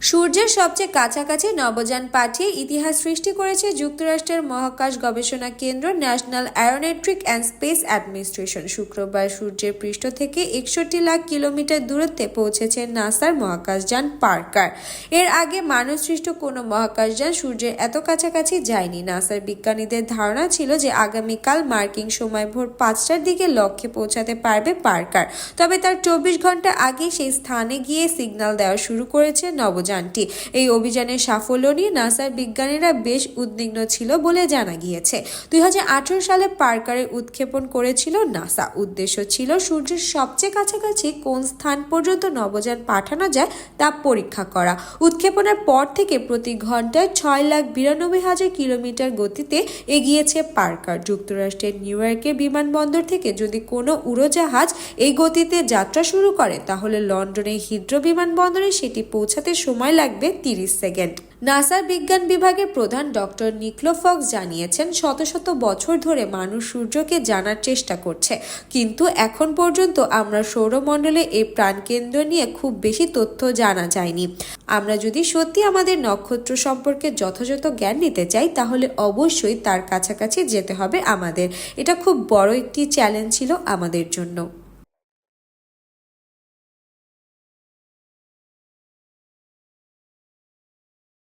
সূর্যের সবচেয়ে কাছাকাছি নভোযান পাঠিয়ে ইতিহাস সৃষ্টি করেছে যুক্তরাষ্ট্রের মহাকাশ গবেষণা কেন্দ্র national aeronautic and space administration. শুক্রবার সূর্যের পৃষ্ঠ থেকে 61 লাখ কিলোমিটার দূরত্বে পৌঁছেছে নাসার মহাকাশযান পার্কার। এর আগে মানবসৃষ্ট কোনো মহাকাশযান সূর্যের এত কাছাকাছি যায়নি। নাসার বিজ্ঞানীদের ধারণা ছিল যে আগামীকাল মার্কিন সময় ভোর 5টার দিকে লক্ষ্যে পৌঁছাতে পারবে পার্কার। তবে তার 24 ঘন্টা আগে সেই স্থানে গিয়ে সিগন্যাল দেওয়া শুরু করেছে নভোযানটি। এই অভিযানের সাফল্য নিয়ে নাসার বিজ্ঞানীরা বেশ উদ্বিগ্ন ছিল বলে জানা গিয়েছে। 2018 সালে পার্কারে উৎক্ষেপণ করেছিল নাসা। উদ্দেশ্য ছিল সূর্যের সবচেয়ে কাছাকাছি কোন স্থান পর্যন্ত নভোযান পাঠানো যায় তা পরীক্ষা করা। উৎক্ষেপণের পর থেকে প্রতি ঘন্টায় 6,92,000 কিলোমিটার গতিতে এগিয়েছে পার্কার। যুক্তরাষ্ট্রের নিউ ইয়র্কের বিমানবন্দর থেকে যদি কোনো উড়োজাহাজ এই গতিতে যাত্রা শুরু করে তাহলে লন্ডনের হিথ্রো বিমানবন্দরে সেটি পৌঁছাতে সময় লাগবে 30 সেকেন্ড। নাসার বিজ্ঞান বিভাগের প্রধান ডক্টর নিকোলা ফক্স জানিয়েছেন, শত শত বছর ধরে মানুষ সূর্যকে জানার চেষ্টা করছে, কিন্তু এখন পর্যন্ত আমরা সৌরমণ্ডলে এই প্রাণকেন্দ্র নিয়ে খুব বেশি তথ্য জানা যায়নি। আমরা যদি সত্যি আমাদের নক্ষত্র সম্পর্কে যথাযথ জ্ঞান নিতে চাই তাহলে অবশ্যই তার কাছাকাছি যেতে হবে আমাদের। এটা খুব বড় একটি চ্যালেঞ্জ ছিল আমাদের জন্য।